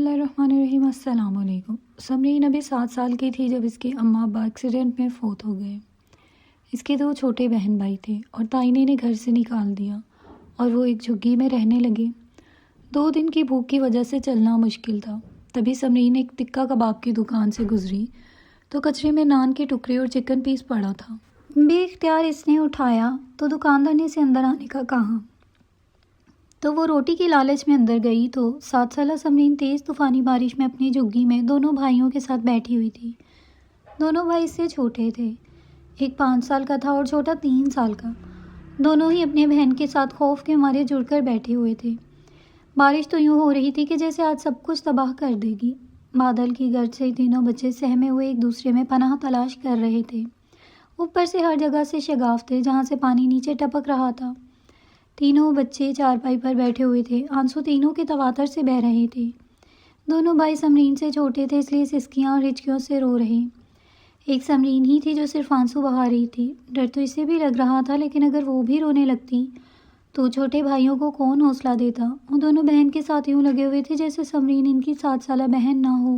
اللہ الرحمن الرحیم۔ السلام علیکم۔ سمرین ابھی 7 سال کی تھی جب اس کے اماں ابا ایکسیڈنٹ میں فوت ہو گئے۔ اس کے 2 چھوٹے بہن بھائی تھے اور تائنے نے گھر سے نکال دیا اور وہ ایک جھگی میں رہنے لگے۔ 2 دن کی بھوک کی وجہ سے چلنا مشکل تھا۔ تبھی سمرین ایک ٹکا کباب کی دکان سے گزری تو کچرے میں نان کے ٹکڑے اور چکن پیس پڑا تھا۔ بے اختیار اس نے اٹھایا تو دکاندار نے اسے اندر آنے کا کہا تو وہ روٹی کی لالچ میں اندر گئی تو 7 سالہ سمرین تیز طوفانی بارش میں اپنی جھگی میں دونوں بھائیوں کے ساتھ بیٹھی ہوئی تھی۔ دونوں بھائی اس سے چھوٹے تھے، ایک 5 سال کا تھا اور چھوٹا 3 سال کا۔ دونوں ہی اپنے بہن کے ساتھ خوف کے مارے جڑ کر بیٹھے ہوئے تھے۔ بارش تو یوں ہو رہی تھی کہ جیسے آج سب کچھ تباہ کر دے گی۔ بادل کی گرج سے تینوں بچے سہمے ہوئے ایک دوسرے میں پناہ تلاش کر رہے تھے۔ اوپر سے ہر جگہ سے شگاف تھے جہاں سے پانی نیچے ٹپک رہا تھا۔ تینوں بچے چارپائی پر بیٹھے ہوئے تھے، آنسو تینوں کے تواتر سے بہہ رہے تھے۔ دونوں بھائی سمرین سے چھوٹے تھے اس لیے سسکیاں اور ہچکیوں سے رو رہے۔ ایک سمرین ہی تھی جو صرف آنسو بہا رہی تھی۔ ڈر تو اسے بھی لگ رہا تھا، لیکن اگر وہ بھی رونے لگتی تو چھوٹے بھائیوں کو کون حوصلہ دیتا۔ وہ دونوں بہن کے ساتھ یوں لگے ہوئے تھے جیسے سمرین ان کی 7 سالہ بہن نہ ہو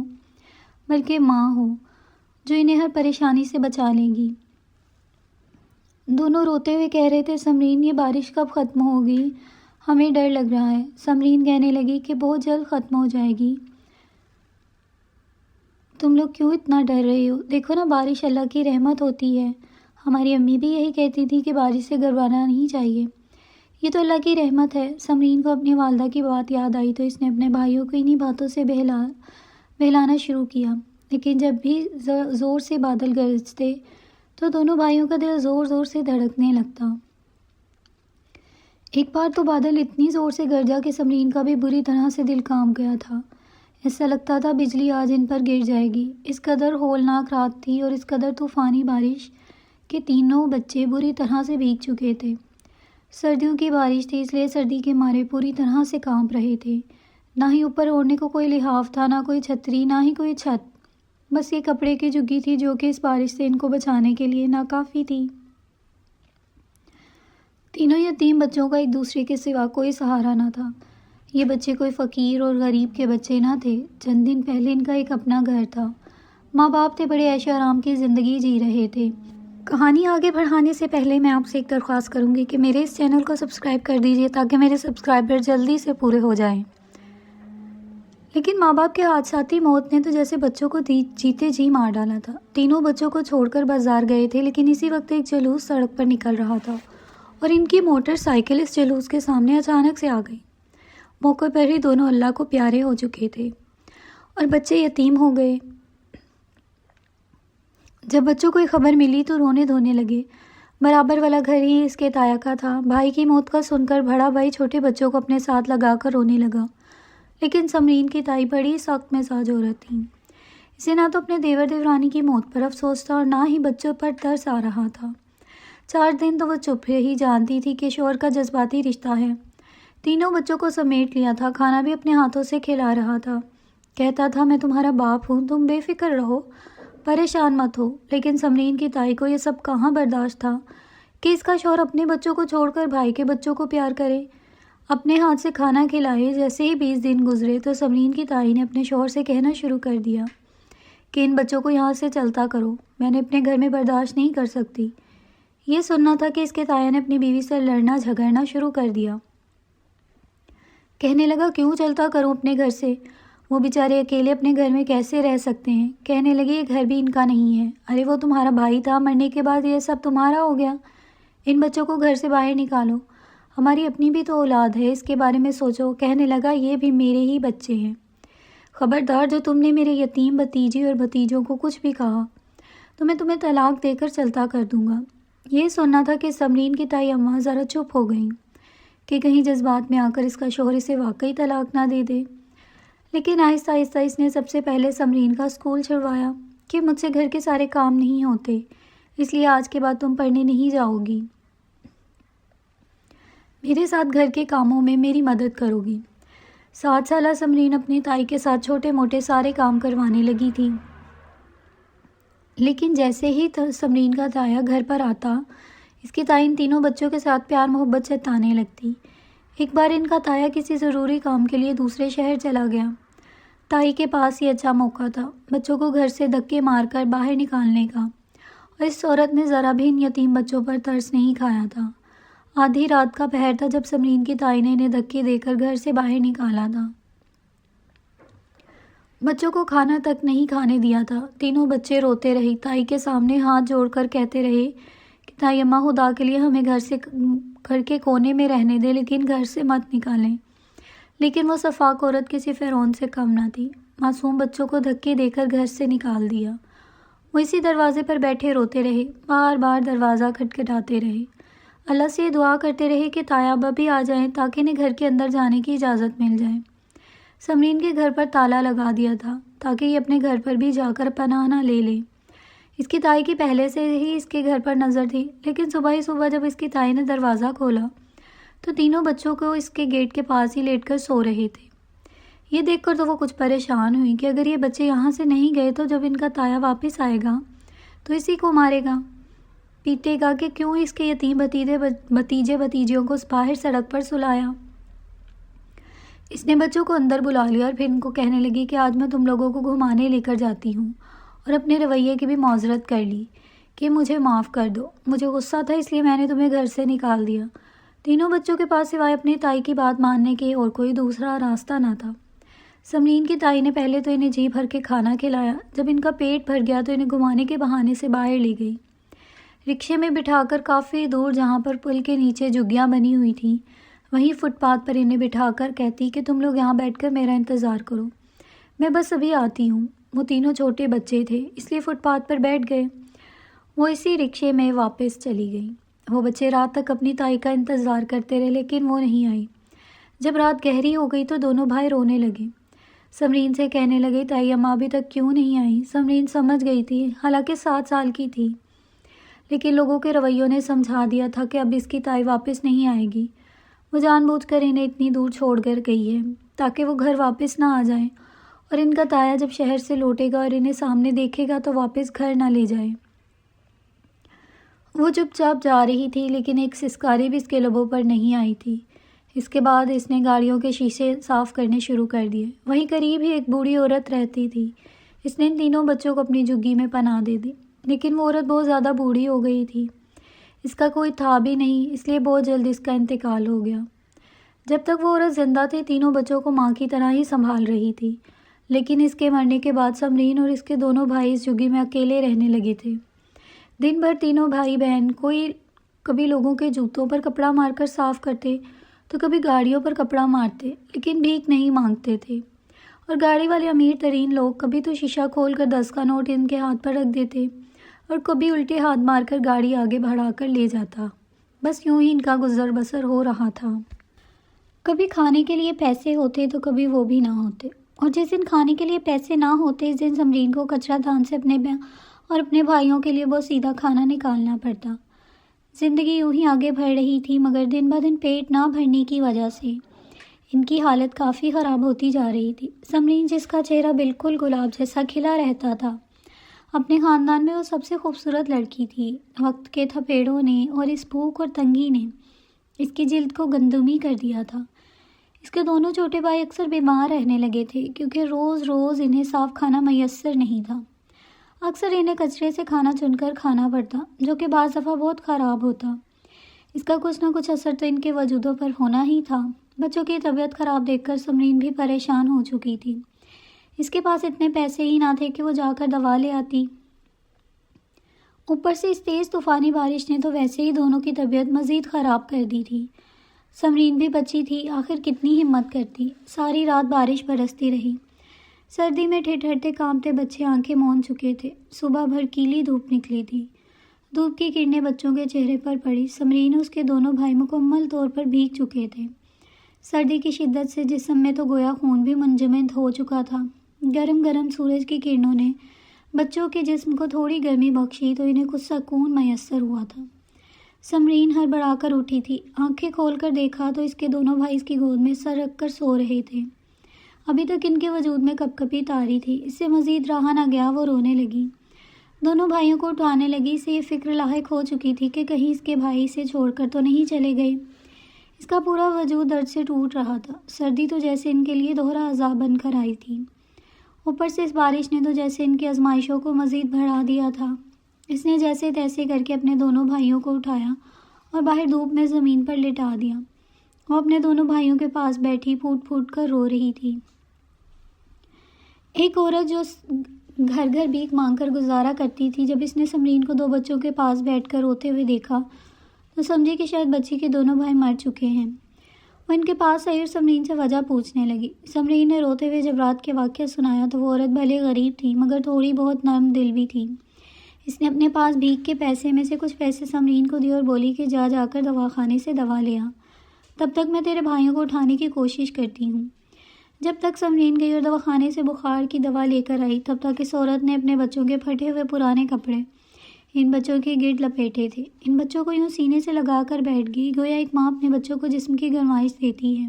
بلکہ ماں ہو جو انہیں ہر پریشانی سے بچا لے گی۔ دونوں روتے ہوئے کہہ رہے تھے، سمرین یہ بارش کب ختم ہوگی؟ ہمیں ڈر لگ رہا ہے۔ سمرین کہنے لگی کہ بہت جلد ختم ہو جائے گی۔ تم لوگ کیوں اتنا ڈر رہے ہو؟ دیکھو نا، بارش اللہ کی رحمت ہوتی ہے۔ ہماری امی بھی یہی کہتی تھی کہ بارش سے گھبرانا نہیں چاہیے، یہ تو اللہ کی رحمت ہے۔ سمرین کو اپنی والدہ کی بات یاد آئی تو اس نے اپنے بھائیوں کو انہی باتوں سے بہلانا شروع کیا۔ لیکن جب بھی زور سے بادل گرجتے تو دونوں بھائیوں کا دل زور زور سے دھڑکنے لگتا۔ ایک بار تو بادل اتنی زور سے گرجا کہ سمرین کا بھی بری طرح سے دل کانپ گیا تھا۔ ایسا لگتا تھا بجلی آج ان پر گر جائے گی۔ اس قدر ہولناک رات تھی اور اس قدر طوفانی بارش کہ تینوں بچے بری طرح سے بھیگ چکے تھے۔ سردیوں کی بارش تھی اس لیے سردی کے مارے پوری طرح سے کانپ رہے تھے۔ نہ ہی اوپر اوڑھنے کو کوئی لحاف تھا، نہ کوئی چھتری، نہ ہی کوئی چھت۔ بس یہ کپڑے کی جھگی تھی جو کہ اس بارش سے ان کو بچانے کے لیے ناکافی تھی۔ تینوں یتیم بچوں کا ایک دوسرے کے سوا کوئی سہارا نہ تھا۔ یہ بچے کوئی فقیر اور غریب کے بچے نہ تھے۔ چند دن پہلے ان کا ایک اپنا گھر تھا، ماں باپ تھے، بڑے عیش و آرام کی زندگی جی رہے تھے۔ کہانی آگے بڑھانے سے پہلے میں آپ سے ایک درخواست کروں گی کہ میرے اس چینل کو سبسکرائب کر دیجیے تاکہ میرے سبسکرائبر جلدی سے پورے ہو جائیں۔ لیکن ماں باپ کے حادثاتی موت نے تو جیسے بچوں کو جیتے جی مار ڈالا تھا۔ تینوں بچوں کو چھوڑ کر بازار گئے تھے، لیکن اسی وقت ایک جلوس سڑک پر نکل رہا تھا اور ان کی موٹر سائیکل اس جلوس کے سامنے اچانک سے آ گئی۔ موقع پر ہی دونوں اللہ کو پیارے ہو چکے تھے اور بچے یتیم ہو گئے۔ جب بچوں کو یہ خبر ملی تو رونے دھونے لگے۔ برابر والا گھر ہی اس کے تایا کا تھا۔ بھائی کی موت کا سن کر بڑا بھائی چھوٹے بچوں کو اپنے ساتھ لگا کر رونے لگا، لیکن سمرین کی تائی بڑی سخت مزاج عورت تھی۔ اسے نہ تو اپنے دیور دیورانی کی موت پر افسوس تھا اور نہ ہی بچوں پر ترس آ رہا تھا۔ 4 دن تو وہ چپ ہی جانتی تھی کہ شوہر کا جذباتی رشتہ ہے۔ تینوں بچوں کو سمیٹ لیا تھا، کھانا بھی اپنے ہاتھوں سے کھلا رہا تھا۔ کہتا تھا، میں تمہارا باپ ہوں، تم بے فکر رہو، پریشان مت ہو۔ لیکن سمرین کی تائی کو یہ سب کہاں برداشت تھا کہ اس کا شوہر اپنے بچوں کو چھوڑ کر بھائی کے بچوں کو پیار کرے، اپنے ہاتھ سے کھانا کھلائے۔ جیسے ہی 20 دن گزرے تو سمرین کی تائی نے اپنے شوہر سے کہنا شروع کر دیا کہ ان بچوں کو یہاں سے چلتا کرو، میں نے اپنے گھر میں برداشت نہیں کر سکتی۔ یہ سننا تھا کہ اس کے تایا نے اپنی بیوی سے لڑنا جھگڑنا شروع کر دیا۔ کہنے لگا، کیوں چلتا کروں اپنے گھر سے؟ وہ بیچارے اکیلے اپنے گھر میں کیسے رہ سکتے ہیں؟ کہنے لگے، یہ گھر بھی ان کا نہیں ہے۔ ارے وہ تمہارا بھائی تھا، مرنے کے بعد یہ سب تمہارا ہو گیا۔ ان بچوں کو گھر سے باہر نکالو، ہماری اپنی بھی تو اولاد ہے، اس کے بارے میں سوچو۔ کہنے لگا، یہ بھی میرے ہی بچے ہیں، خبردار جو تم نے میرے یتیم بھتیجی اور بھتیجوں کو کچھ بھی کہا تو میں تمہیں طلاق دے کر چلتا کر دوں گا۔ یہ سننا تھا کہ سمرین کی تائی اماں ذرا چپ ہو گئیں کہ کہیں جذبات میں آ کر اس کا شوہر اسے واقعی طلاق نہ دے دے۔ لیکن آہستہ آہستہ اس نے سب سے پہلے سمرین کا اسکول چھڑوایا کہ مجھ سے گھر کے سارے کام نہیں ہوتے، اس لیے آج کے بعد تم پڑھنے نہیں جاؤ گی، میرے ساتھ گھر کے کاموں میں میری مدد کرو گی۔ 7 سالہ سمرین اپنی تائی کے ساتھ چھوٹے موٹے سارے کام کروانے لگی تھی۔ لیکن جیسے ہی سمرین کا تایا گھر پر آتا، اس کی تائی ان تینوں بچوں کے ساتھ پیار محبت جتانے لگتی۔ ایک بار ان کا تایا کسی ضروری کام کے لیے دوسرے شہر چلا گیا۔ تائی کے پاس یہ اچھا موقع تھا بچوں کو گھر سے دھکے مار کر باہر نکالنے کا، اور اس عورت نے ذرا بھی ان یتیم بچوں پر ترس نہیں کھایا تھا۔ آدھی رات کا پہر تھا جب سمرین کی تائی نے انہیں دھکے دے کر گھر سے باہر نکالا تھا۔ بچوں کو کھانا تک نہیں کھانے دیا تھا۔ تینوں بچے روتے رہے، تائی کے سامنے ہاتھ جوڑ کر کہتے رہے کہ تائی اماں، خدا کے لیے ہمیں گھر کے کونے میں رہنے دے، لیکن گھر سے مت نکالیں۔ لیکن وہ صفاک عورت کسی فرعون سے کم نہ تھی۔ معصوم بچوں کو دھکے دے کر گھر سے نکال دیا۔ وہ اسی دروازے پر بیٹھے روتے رہے، بار بار دروازہ کھٹکھٹاتے رہے، اللہ سے یہ دعا کرتے رہے کہ تایا ابا بھی آ جائیں تاکہ انہیں گھر کے اندر جانے کی اجازت مل جائے۔ سمرین کے گھر پر تالا لگا دیا تھا تاکہ یہ اپنے گھر پر بھی جا کر پناہ نہ لے لے۔ اس کی تائی کی پہلے سے ہی اس کے گھر پر نظر تھی، لیکن صبح ہی صبح جب اس کی تائی نے دروازہ کھولا تو تینوں بچوں کو اس کے گیٹ کے پاس ہی لیٹ کر سو رہے تھے۔ یہ دیکھ کر تو وہ کچھ پریشان ہوئی کہ اگر یہ بچے یہاں سے نہیں گئے تو جب ان کا تایا واپس آئے گا تو اسی کو مارے گا، پیٹے گا کہ کیوں اس کے یتیم بھتیجے بھتیجیوں کو باہر سڑک پر سلایا۔ اس نے بچوں کو اندر بلا لیا اور پھر ان کو کہنے لگی کہ آج میں تم لوگوں کو گھمانے لے کر جاتی ہوں، اور اپنے رویے کی بھی معذرت کر لی کہ مجھے معاف کر دو، مجھے غصہ تھا اس لیے میں نے تمہیں گھر سے نکال دیا۔ تینوں بچوں کے پاس سوائے اپنی تائی کی بات ماننے کے اور کوئی دوسرا راستہ نہ تھا۔ سمرین کی تائی نے پہلے تو انہیں جی بھر کے کھانا کھلایا، جب ان کا پیٹ بھر گیا تو انہیں گھمانے کے بہانے سے باہر لے گئی، رکشے میں بٹھا کر کافی دور جہاں پر پل کے نیچے جھگیاں بنی ہوئی تھیں وہیں فٹ پاتھ پر انہیں بٹھا کر کہتی کہ تم لوگ یہاں بیٹھ کر میرا انتظار کرو، میں بس ابھی آتی ہوں۔ وہ تینوں چھوٹے بچے تھے اس لیے فٹ پاتھ پر بیٹھ گئے۔ وہ اسی رکشے میں واپس چلی گئی۔ وہ بچے رات تک اپنی تائی کا انتظار کرتے رہے لیکن وہ نہیں آئی۔ جب رات گہری ہو گئی تو دونوں بھائی رونے لگے۔ سمرین سے کہنے لگے تائی اماں ابھی تک کیوں نہیں آئی؟ سمرین سمجھ گئی تھی، حالانکہ 7 سال کی تھی، لیکن لوگوں کے رویوں نے سمجھا دیا تھا کہ اب اس کی تائی واپس نہیں آئے گی۔ وہ جان بوجھ کر انہیں اتنی دور چھوڑ کر گئی ہے تاکہ وہ گھر واپس نہ آ جائیں، اور ان کا تایا جب شہر سے لوٹے گا اور انہیں سامنے دیکھے گا تو واپس گھر نہ لے جائے۔ وہ چپ چاپ جا رہی تھی لیکن ایک سسکاری بھی اس کے لبوں پر نہیں آئی تھی۔ اس کے بعد اس نے گاڑیوں کے شیشے صاف کرنے شروع کر دیے۔ وہیں قریب ہی ایک بوڑھی عورت رہتی تھی۔ اس نے ان تینوں بچوں کو اپنی جھگی میں پناہ دے دی، لیکن وہ عورت بہت زیادہ بوڑھی ہو گئی تھی، اس کا کوئی تھا بھی نہیں، اس لیے بہت جلد اس کا انتقال ہو گیا۔ جب تک وہ عورت زندہ تھی تینوں بچوں کو ماں کی طرح ہی سنبھال رہی تھی، لیکن اس کے مرنے کے بعد سمرین اور اس کے دونوں بھائی اس جھگی میں اکیلے رہنے لگے تھے۔ دن بھر تینوں بھائی بہن کبھی لوگوں کے جوتوں پر کپڑا مار کر صاف کرتے تو کبھی گاڑیوں پر کپڑا مارتے، لیکن بھیک نہیں مانگتے تھے، اور گاڑی والے امیر ترین لوگ کبھی تو شیشہ کھول کر 10 کا نوٹ ان کے ہاتھ پر رکھ دیتے اور کبھی الٹے ہاتھ مار کر گاڑی آگے بڑھا کر لے جاتا۔ بس یوں ہی ان کا گزر بسر ہو رہا تھا۔ کبھی کھانے کے لیے پیسے ہوتے تو کبھی وہ بھی نہ ہوتے، اور جس دن کھانے کے لیے پیسے نہ ہوتے اس دن سمرین کو کچرا دان سے اپنے بھائیوں کے لیے بہت سیدھا کھانا نکالنا پڑتا۔ زندگی یوں ہی آگے بڑھ رہی تھی، مگر دن بہ دن پیٹ نہ بھرنے کی وجہ سے ان کی حالت کافی خراب ہوتی جا رہی تھی۔ سمرین، جس کا چہرہ بالکل گلاب جیسا کھلا رہتا تھا، اپنے خاندان میں وہ سب سے خوبصورت لڑکی تھی۔ وقت کے تھپیڑوں نے اور اس بھوک اور تنگی نے اس کی جلد کو گندمی کر دیا تھا۔ اس کے دونوں چھوٹے بھائی اکثر بیمار رہنے لگے تھے کیونکہ روز روز انہیں صاف کھانا میسر نہیں تھا۔ اکثر انہیں کچرے سے کھانا چن کر کھانا پڑتا، جو کہ بعض دفعہ بہت خراب ہوتا۔ اس کا کچھ نہ کچھ اثر تو ان کے وجودوں پر ہونا ہی تھا۔ بچوں کی طبیعت خراب دیکھ کر سمرین بھی پریشان ہو چکی تھی۔ اس کے پاس اتنے پیسے ہی نہ تھے کہ وہ جا کر دوا لے آتی۔ اوپر سے اس تیز طوفانی بارش نے تو ویسے ہی دونوں کی طبیعت مزید خراب کر دی تھی۔ سمرین بھی بچی تھی، آخر کتنی ہمت کرتی۔ ساری رات بارش برستی رہی۔ سردی میں ٹھٹھرتے کانپتے بچے آنکھیں مون چکے تھے۔ صبح بھڑکیلی دھوپ نکلی تھی۔ دھوپ کی کرنیں بچوں کے چہرے پر پڑی۔ سمرین اور اس کے دونوں بھائی مکمل طور پر بھیگ چکے تھے۔ سردی کی شدت سے جسم میں تو گویا خون بھی منجمد ہو چکا تھا۔ گرم گرم سورج کی کرنوں نے بچوں کے جسم کو تھوڑی گرمی بخشی تو انہیں کچھ سکون میسر ہوا تھا۔ سمرین ہڑبڑا کر اٹھی تھی۔ آنکھیں کھول کر دیکھا تو اس کے دونوں بھائی اس کی گود میں سر رکھ کر سو رہے تھے۔ ابھی تک ان کے وجود میں کپ کپی طاری تھی۔ اس سے مزید رہا نہ گیا، وہ رونے لگی۔ دونوں بھائیوں کو اٹھانے لگی۔ اسے یہ فکر لاحق ہو چکی تھی کہ کہیں اس کے بھائی اسے چھوڑ کر تو نہیں چلے گئے۔ اس کا پورا وجود درد سے ٹوٹ رہا تھا۔ سردی تو جیسے ان کے لیے دوہرا عذاب بن کر آئی تھی۔ اوپر سے اس بارش نے تو جیسے ان کی آزمائشوں کو مزید بڑھا دیا تھا۔ اس نے جیسے تیسے کر کے اپنے دونوں بھائیوں کو اٹھایا اور باہر دھوپ میں زمین پر لٹا دیا۔ وہ اپنے دونوں بھائیوں کے پاس بیٹھی پھوٹ پھوٹ کر رو رہی تھی۔ ایک عورت جو گھر گھر بھیک مانگ کر گزارا کرتی تھی، جب اس نے سمرین کو 2 بچوں کے پاس بیٹھ کر روتے ہوئے دیکھا تو سمجھی کہ شاید بچی کے دونوں بھائی مر چکے ہیں۔ وہ ان کے پاس آئی اور سمرین سے وجہ پوچھنے لگی۔ سمرین نے روتے ہوئے جب رات کے واقعہ سنایا تو وہ عورت بھلے غریب تھی مگر تھوڑی بہت نرم دل بھی تھی۔ اس نے اپنے پاس بھیک کے پیسے میں سے کچھ پیسے سمرین کو دیے اور بولی کہ جا کر دواخانے سے دوا لے آ، تب تک میں تیرے بھائیوں کو اٹھانے کی کوشش کرتی ہوں۔ جب تک سمرین گئی اور دواخانے سے بخار کی دوا لے کر آئی، تب تک اس عورت نے اپنے بچوں کے پھٹے ہوئے پرانے کپڑے ان بچوں کے گرد لپیٹے تھے۔ ان بچوں کو یوں سینے سے لگا کر بیٹھ گئی گویا ایک ماں اپنے بچوں کو جسم کی گرمائش دیتی ہے۔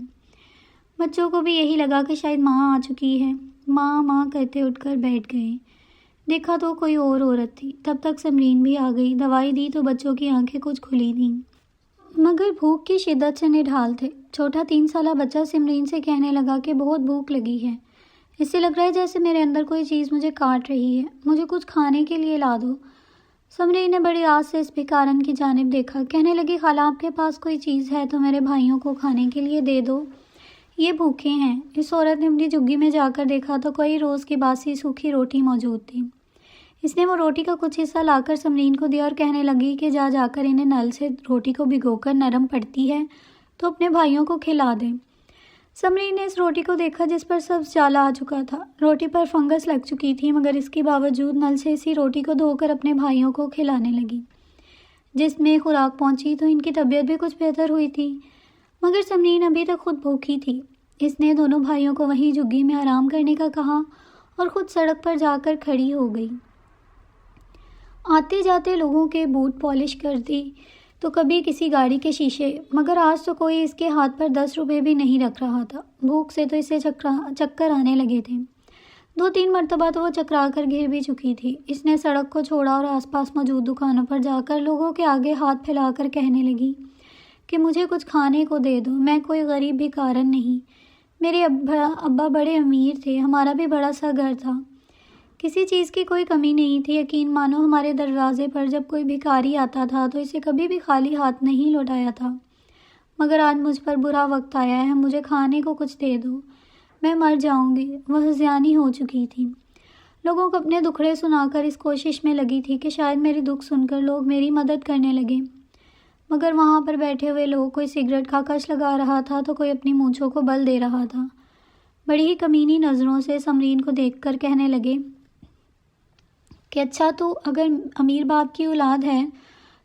بچوں کو بھی یہی لگا کہ شاید ماں آ چکی ہے۔ ماں ماں کرتے اٹھ کر بیٹھ گئے۔ دیکھا تو کوئی اور عورت تھی۔ تب تک سمرین بھی آ گئی۔ دوائی دی تو بچوں کی آنکھیں کچھ کھلی تھیں مگر بھوک کی شدت سے نڈھال تھے۔ چھوٹا 3 سالہ بچہ سمرین سے کہنے لگا کہ بہت بھوک لگی ہے، اس سے لگ رہا ہے جیسے میرے اندر کوئی چیز مجھے کاٹ رہی ہے، مجھے کچھ کھانے کے لیے لا دو۔ سمرین نے بڑی آس سے اس بھکارن کی جانب دیکھا، کہنے لگی خالہ آپ کے پاس کوئی چیز ہے تو میرے بھائیوں کو کھانے کے لیے دے دو، یہ بھوکے ہیں۔ اس عورت نے اپنی جھگی میں جا کر دیکھا تو کوئی روز کی باسی سوکھی روٹی موجود تھی۔ اس نے وہ روٹی کا کچھ حصہ لا کر سمرین کو دیا اور کہنے لگی کہ جا کر انہیں نل سے روٹی کو بھگو کر نرم پڑتی ہے تو اپنے بھائیوں کو کھلا دیں۔ سمرین نے اس روٹی کو دیکھا جس پر سبز جالا آ چکا تھا۔ روٹی پر فنگس لگ چکی تھی مگر اس کے باوجود نل سے اسی روٹی کو دھو کر اپنے بھائیوں کو کھلانے لگی۔ جس میں خوراک پہنچی تو ان کی طبیعت بھی کچھ بہتر ہوئی تھی مگر سمرین ابھی تک خود بھوکی تھی۔ اس نے دونوں بھائیوں کو وہیں جھگی میں آرام کرنے کا کہا اور خود سڑک پر جا کر کھڑی ہو گئی۔ آتے جاتے لوگوں کے بوٹ پالش کرتی تو کبھی کسی گاڑی کے شیشے، مگر آج تو کوئی اس کے ہاتھ پر 10 روپے بھی نہیں رکھ رہا تھا۔ بھوک سے تو اسے چکر آنے لگے تھے۔ 2-3 مرتبہ تو وہ چکرا کر گر بھی چکی تھی۔ اس نے سڑک کو چھوڑا اور آس پاس موجود دکانوں پر جا کر لوگوں کے آگے ہاتھ پھیلا کر کہنے لگی کہ مجھے کچھ کھانے کو دے دو، میں کوئی غریب بھکارن نہیں، میرے ابا بڑے امیر تھے، ہمارا بھی بڑا سا گھر تھا، کسی چیز کی کوئی کمی نہیں تھی، یقین مانو ہمارے دروازے پر جب کوئی بھکاری آتا تھا تو اسے کبھی بھی خالی ہاتھ نہیں لوٹایا تھا، مگر آج مجھ پر برا وقت آیا ہے، مجھے کھانے کو کچھ دے دو، میں مر جاؤں گی۔ وہ ہذیانی ہو چکی تھی۔ لوگوں کو اپنے دکھڑے سنا کر اس کوشش میں لگی تھی کہ شاید میری دکھ سن کر لوگ میری مدد کرنے لگے، مگر وہاں پر بیٹھے ہوئے لوگ کوئی سگریٹ کا کش لگا رہا تھا تو کوئی اپنی مونچھوں کو بل دے رہا تھا۔ بڑی ہی کمینی نظروں سے سمرین کو دیکھ کر کہنے لگے کہ اچھا تو اگر امیر باپ کی اولاد ہے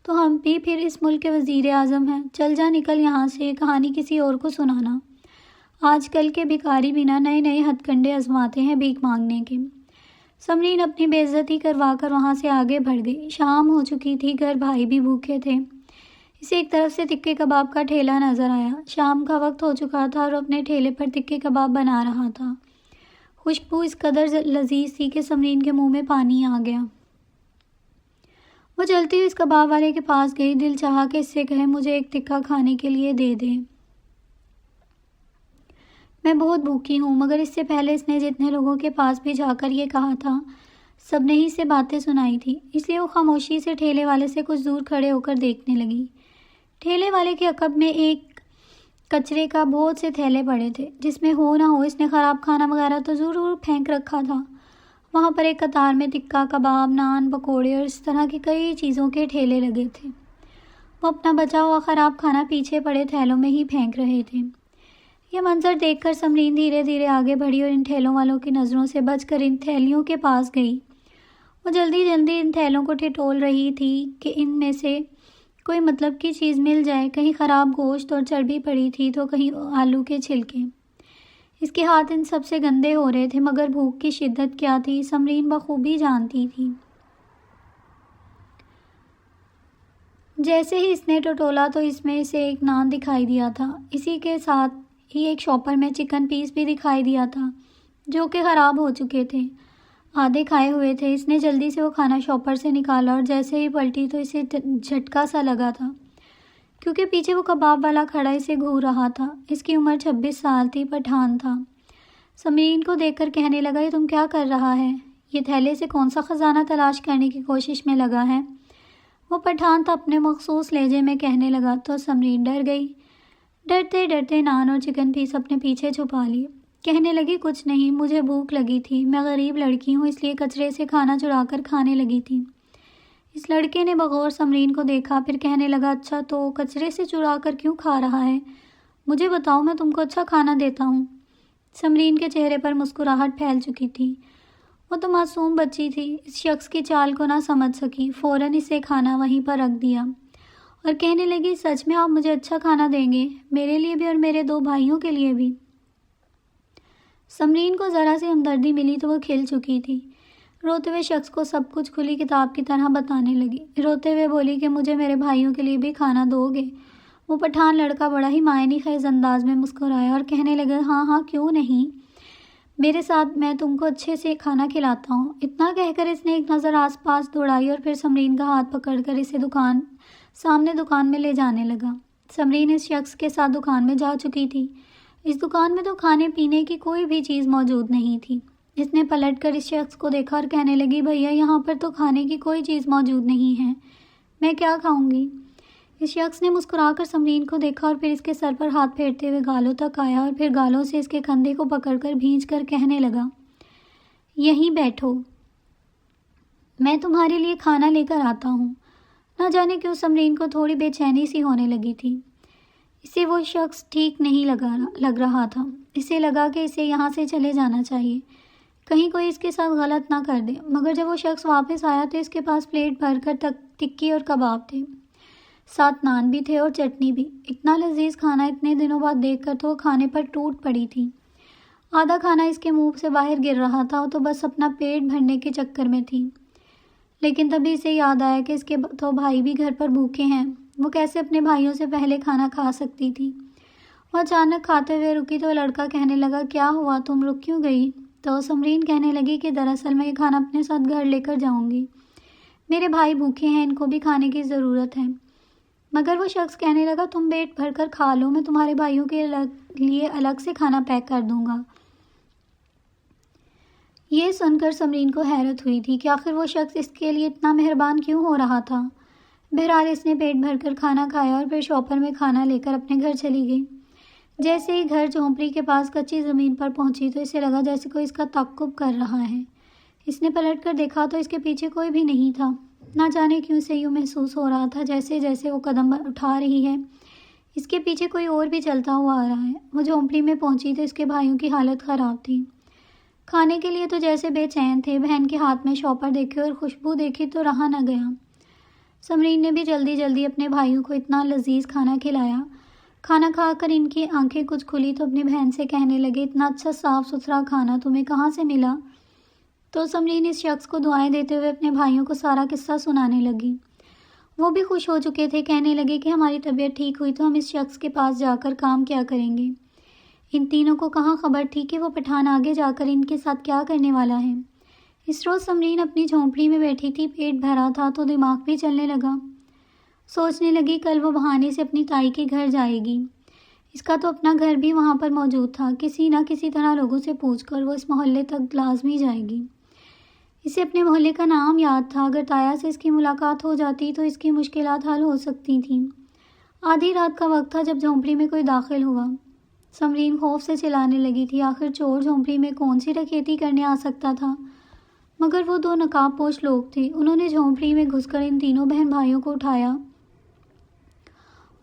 تو ہم بھی پھر اس ملک کے وزیر اعظم ہیں، چل جا نکل یہاں سے، یہ کہانی کسی اور کو سنانا۔ آج کل کے بھکاری بنا نئے ہتھ کنڈے آزماتے ہیں بھیک مانگنے کے۔ سمرین اپنی بے عزتی کروا کر وہاں سے آگے بڑھ گئی۔ شام ہو چکی تھی، گھر بھائی بھی بھوکے تھے۔ اسے ایک طرف سے تکے کباب کا ٹھیلا نظر آیا۔ شام کا وقت ہو چکا تھا اور اپنے ٹھیلے پر تکے کباب بنا رہا تھا۔ خوشبو اس قدر لذیذ تھی کہ سمرین کے منہ میں پانی آ گیا۔ وہ چلتی ہوئی اس کباب والے کے پاس گئی، دل چاہا کہ اس سے کہے مجھے ایک تکہ کھانے کے لیے دے دے، میں بہت بھوکی ہوں، مگر اس سے پہلے اس نے جتنے لوگوں کے پاس بھی جا کر یہ کہا تھا سب نے ہی سے باتیں سنائی تھی، اس لیے وہ خاموشی سے ٹھیلے والے سے کچھ دور کھڑے ہو کر دیکھنے لگی۔ ٹھیلے والے کے عقب میں ایک کچرے کا بہت سے تھیلے پڑے تھے، جس میں ہو نہ ہو اس نے خراب کھانا وغیرہ تو ضرور پھینک رکھا تھا۔ وہاں پر ایک قطار میں تکہ کباب، نان، پکوڑے اور اس طرح کی کئی چیزوں کے ٹھیلے لگے تھے۔ وہ اپنا بچا ہوا خراب کھانا پیچھے پڑے تھیلوں میں ہی پھینک رہے تھے۔ یہ منظر دیکھ کر سمرین دھیرے دھیرے آگے بڑھی اور ان ٹھیلوں والوں کی نظروں سے بچ کر ان تھیلیوں کے پاس گئی۔ وہ جلدی جلدی ان تھیلوں کو ٹٹول رہی تھی کہ ان میں سے کوئی مطلب کی چیز مل جائے، کہیں خراب گوشت اور چربی پڑی تھی تو کہیں آلو کے چھلکے۔ اس کے ہاتھ ان سب سے گندے ہو رہے تھے، مگر بھوک کی شدت کیا تھی سمرین بخوبی جانتی تھی۔ جیسے ہی اس نے ٹٹولا تو اس میں سے ایک نان دکھائی دیا تھا، اسی کے ساتھ ہی ایک شاپر میں چکن پیس بھی دکھائی دیا تھا جو کہ خراب ہو چکے تھے، آدھے کھائے ہوئے تھے۔ اس نے جلدی سے وہ کھانا شاپر سے نکالا اور جیسے ہی پلٹی تو اسے جھٹکا سا لگا تھا کیونکہ پیچھے وہ کباب والا کھڑا اسے گھور رہا تھا۔ اس کی عمر 26 سال تھی، پٹھان تھا۔ سمرین کو دیکھ کر کہنے لگا یہ تم کیا کر رہا ہے؟ یہ تھیلے سے کون سا خزانہ تلاش کرنے کی کوشش میں لگا ہے؟ وہ پٹھان تو اپنے مخصوص لہجے میں کہنے لگا تو سمرین ڈر گئی۔ ڈرتے ڈرتے نان اور چکن پیس اپنے پیچھے چھپا لیے۔ کہنے لگی کچھ نہیں، مجھے بھوک لگی تھی، میں غریب لڑکی ہوں اس لیے کچرے سے کھانا چرا کر کھانے لگی تھی۔ اس لڑکے نے بغور سمرین کو دیکھا، پھر کہنے لگا اچھا تو کچرے سے چرا کر کیوں کھا رہا ہے؟ مجھے بتاؤ، میں تم کو اچھا کھانا دیتا ہوں۔ سمرین کے چہرے پر مسکراہٹ پھیل چکی تھی۔ وہ تو معصوم بچی تھی، اس شخص کی چال کو نہ سمجھ سکی، فوراً اسے کھانا وہیں پر رکھ دیا اور کہنے لگی سچ میں آپ مجھے اچھا کھانا دیں گے؟ میرے لیے بھی اور میرے 2 بھائیوں کے لیے بھی۔ سمرین کو ذرا سی ہمدردی ملی تو وہ کھل چکی تھی۔ روتے ہوئے شخص کو سب کچھ کھلی کتاب کی طرح بتانے لگی۔ روتے ہوئے بولی کہ مجھے میرے بھائیوں کے لیے بھی کھانا دو گے؟ وہ پٹھان لڑکا بڑا ہی معنی خیز انداز میں مسکرایا اور کہنے لگا ہاں ہاں کیوں نہیں، میرے ساتھ میں تم کو اچھے سے کھانا کھلاتا ہوں۔ اتنا کہہ کر اس نے ایک نظر آس پاس دوڑائی اور پھر سمرین کا ہاتھ پکڑ کر اسے سامنے دکان میں لے جانے لگا۔ سمرین اس شخص کے ساتھ دکان میں جا چکی تھی۔ اس دکان میں تو کھانے پینے کی کوئی بھی چیز موجود نہیں تھی۔ اس نے پلٹ کر اس شخص کو دیکھا اور کہنے لگی بھیا یہاں پر تو کھانے کی کوئی چیز موجود نہیں ہے، میں کیا کھاؤں گی؟ اس شخص نے مسکرا کر سمرین کو دیکھا اور پھر اس کے سر پر ہاتھ پھیرتے ہوئے گالوں تک آیا اور پھر گالوں سے اس کے کندھے کو پکڑ کر بھینچ کر کہنے لگا یہیں بیٹھو، میں تمہارے لیے کھانا لے کر آتا ہوں۔ نہ جانے کیوں سمرین کو تھوڑی بے چینی سی ہونے لگی تھی۔ اسے وہ شخص ٹھیک نہیں لگ رہا تھا۔ اسے لگا کہ اسے یہاں سے چلے جانا چاہیے، کہیں کوئی اس کے ساتھ غلط نہ کر دے۔ مگر جب وہ شخص واپس آیا تو اس کے پاس پلیٹ بھر کر ٹکی اور کباب تھے، ساتھ نان بھی تھے اور چٹنی بھی۔ اتنا لذیذ کھانا اتنے دنوں بعد دیکھ کر تو وہ کھانے پر ٹوٹ پڑی تھی۔ آدھا کھانا اس کے منہ سے باہر گر رہا تھا تو بس اپنا پیٹ بھرنے کے چکر میں تھی۔ لیکن تبھی اسے یاد آیا کہ اس کے تو بھائی بھی گھر پر بھوکے ہیں، وہ کیسے اپنے بھائیوں سے پہلے کھانا کھا سکتی تھی؟ وہ اچانک کھاتے ہوئے رکی تو لڑکا کہنے لگا کیا ہوا، تم رک کیوں گئی؟ تو سمرین کہنے لگی کہ دراصل میں یہ کھانا اپنے ساتھ گھر لے کر جاؤں گی، میرے بھائی بھوکے ہیں، ان کو بھی کھانے کی ضرورت ہے۔ مگر وہ شخص کہنے لگا تم پیٹ بھر کر کھا لو، میں تمہارے بھائیوں کے لیے الگ سے کھانا پیک کر دوں گا۔ یہ سن کر سمرین کو حیرت ہوئی تھی کہ آخر وہ شخص اس کے لیے اتنا مہربان کیوں ہو رہا تھا۔ بہرحال اس نے پیٹ بھر کر کھانا کھایا اور پھر شاپر میں کھانا لے کر اپنے گھر چلی گئی۔ جیسے ہی گھر جھونپڑی کے پاس کچی زمین پر پہنچی تو اسے لگا جیسے کوئی اس کا تعقب کر رہا ہے۔ اس نے پلٹ کر دیکھا تو اس کے پیچھے کوئی بھی نہیں تھا۔ نہ جانے کیوں سے یوں محسوس ہو رہا تھا جیسے جیسے وہ قدم اٹھا رہی ہے اس کے پیچھے کوئی اور بھی چلتا ہوا آ رہا ہے۔ وہ جھونپڑی میں پہنچی تو اس کے بھائیوں کی حالت خراب تھی، کھانے کے لیے تو جیسے بے چین تھے۔ بہن کے ہاتھ میں شاپر دیکھے اور خوشبو دیکھی تو رہا نہ گیا۔ سمرین نے بھی جلدی جلدی اپنے بھائیوں کو اتنا لذیذ کھانا کھلایا۔ کھانا کھا کر ان کی آنکھیں کچھ کھلی تو اپنی بہن سے کہنے لگے اتنا اچھا صاف ستھرا کھانا تمہیں کہاں سے ملا؟ تو سمرین اس شخص کو دعائیں دیتے ہوئے اپنے بھائیوں کو سارا قصہ سنانے لگی۔ وہ بھی خوش ہو چکے تھے، کہنے لگے کہ ہماری طبیعت ٹھیک ہوئی تو ہم اس شخص کے پاس جا کر کام کیا کریں گے۔ ان تینوں کو کہاں خبر تھی کہ وہ پٹھان آگے جا کر ان کے ساتھ کیا کرنے والا ہے۔ اس روز سمرین اپنی جھونپڑی میں بیٹھی تھی، پیٹ بھرا تھا تو دماغ بھی چلنے لگا۔ سوچنے لگی کل وہ بہانے سے اپنی تائی کے گھر جائے گی، اس کا تو اپنا گھر بھی وہاں پر موجود تھا، کسی نہ کسی طرح لوگوں سے پوچھ کر وہ اس محلے تک لازمی جائے گی۔ اسے اپنے محلے کا نام یاد تھا، اگر تایا سے اس کی ملاقات ہو جاتی تو اس کی مشکلات حل ہو سکتی تھیں۔ آدھی رات کا وقت تھا جب جھونپڑی میں کوئی داخل ہوا۔ سمرین خوف سے چلانے لگی تھی، آخر چور جھونپڑی میں کون سی ڈکیتی کرنے آ سکتا تھا؟ مگر وہ 2 نقاب پوش لوگ تھے۔ انہوں نے جھونپڑی میں گھس کر ان تینوں بہن بھائیوں کو اٹھایا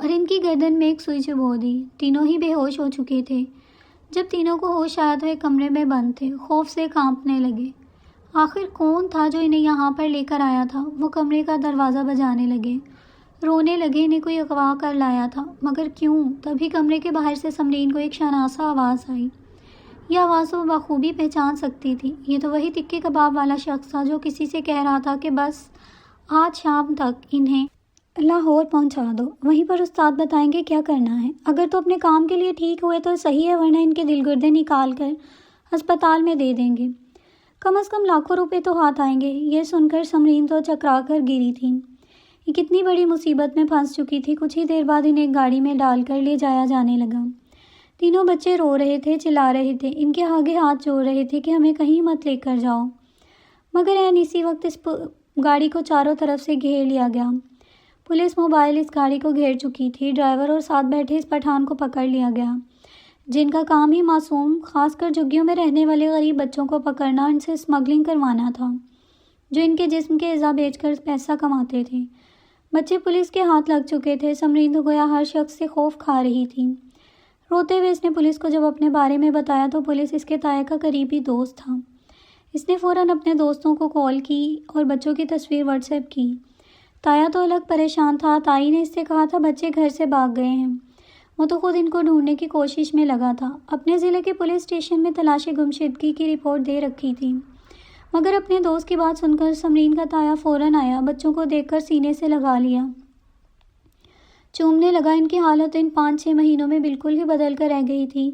اور ان کی گردن میں ایک سوئی چبھو دی۔ تینوں ہی بے ہوش ہو چکے تھے۔ جب تینوں کو ہوش آیا تو ایک کمرے میں بند تھے، خوف سے کانپنے لگے۔ آخر کون تھا جو انہیں یہاں پر لے کر آیا تھا؟ وہ کمرے کا دروازہ بجانے لگے، رونے لگے، انہیں کوئی اغوا کر لایا تھا، مگر کیوں؟ تبھی کمرے کے باہر سے سمرین کو ایک شناسا آواز آئی۔ یہ آواز وہ بخوبی پہچان سکتی تھی، یہ تو وہی ٹکے کباب والا شخص تھا جو کسی سے کہہ رہا تھا کہ بس آج شام تک انہیں لاہور پہنچا دو، وہیں پر استاد بتائیں گے کیا کرنا ہے۔ اگر تو اپنے کام کے لیے ٹھیک ہوئے تو صحیح ہے، ورنہ ان کے دل گردے نکال کر ہسپتال میں دے دیں گے، کم از کم لاکھوں روپے تو ہاتھ آئیں گے۔ یہ سن کر سمرین تو چکرا کر گری تھی، یہ کتنی بڑی مصیبت میں پھنس چکی تھی۔ کچھ ہی دیر بعد انہیں ایک گاڑی میں ڈال کر لے جایا جانے لگا۔ تینوں بچے رو رہے تھے، چلا رہے تھے، ان کے آگے ہاتھ جوڑ رہے تھے کہ ہمیں کہیں مت لے کر جاؤ، مگر عین اسی وقت اس گاڑی کو چاروں طرف سے گھیر لیا گیا۔ پولیس موبائل اس گاڑی کو گھیر چکی تھی۔ ڈرائیور اور ساتھ بیٹھے اس پٹھان کو پکڑ لیا گیا، جن کا کام ہی معصوم، خاص کر جھگیوں میں رہنے والے غریب بچوں کو پکڑنا، ان سے اسمگلنگ کروانا تھا، جو ان کے جسم کے اعضاء بیچ کر پیسہ کماتے تھے۔ بچے پولیس کے ہاتھ لگ چکے تھے۔ سمرین تو گویا ہر شخص سے خوف کھا رہی تھی۔ روتے ہوئے اس نے پولیس کو جب اپنے بارے میں بتایا تو پولیس اس کے تایا کا قریبی دوست تھا۔ اس نے فوراً اپنے دوستوں کو کال کی اور بچوں کی تصویر واٹس ایپ کی۔ تایا تو الگ پریشان تھا۔ تائی نے اس سے کہا تھا بچے گھر سے بھاگ گئے ہیں، وہ تو خود ان کو ڈھونڈنے کی کوشش میں لگا تھا، اپنے ضلع کے پولیس اسٹیشن میں تلاشی گمشدگی کی رپورٹ دے رکھی تھی۔ مگر اپنے دوست کی بات سن کر سمرین کا تایا فوراً آیا، بچوں کو دیکھ کر سینے سے لگا لیا، چومنے لگا۔ ان کی حالت ان 5-6 مہینوں میں بالکل ہی بدل کر رہ گئی تھی۔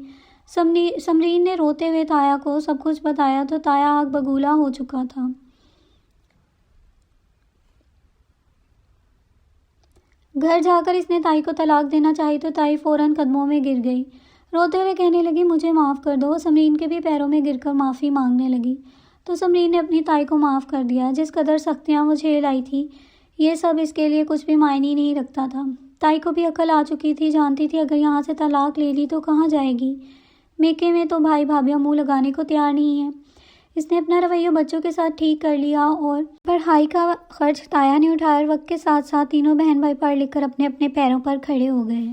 سمرین نے روتے ہوئے تایا کو سب کچھ بتایا تو تایا آگ بگولا ہو چکا تھا۔ گھر جا کر اس نے تائی کو طلاق دینا چاہی تو تائی فوراً قدموں میں گر گئی، روتے ہوئے کہنے لگی مجھے معاف کر دو۔ سمرین کے بھی پیروں میں گر کر معافی مانگنے لگی تو سمرین نے اپنی تائی کو معاف کر دیا۔ جس قدر سختیاں وہ جھیل آئی تھی، یہ سب اس کے لیے کچھ بھی معنی نہیں رکھتا تھا۔ تائی کو بھی عقل آ چکی تھی، جانتی تھی اگر یہاں سے طلاق لے لی تو کہاں جائے گی۔ میکے میں تو بھائی بھابھیاں منہ لگانے کو تیار نہیں ہیں۔ اس نے اپنا رویہ بچوں کے ساتھ ٹھیک کر لیا اور پڑھائی کا خرچ تایا نے اٹھایا اور وقت کے ساتھ ساتھ تینوں بہن بھائی پڑھ لکھ کر اپنے اپنے پیروں پر کھڑے ہو گئے۔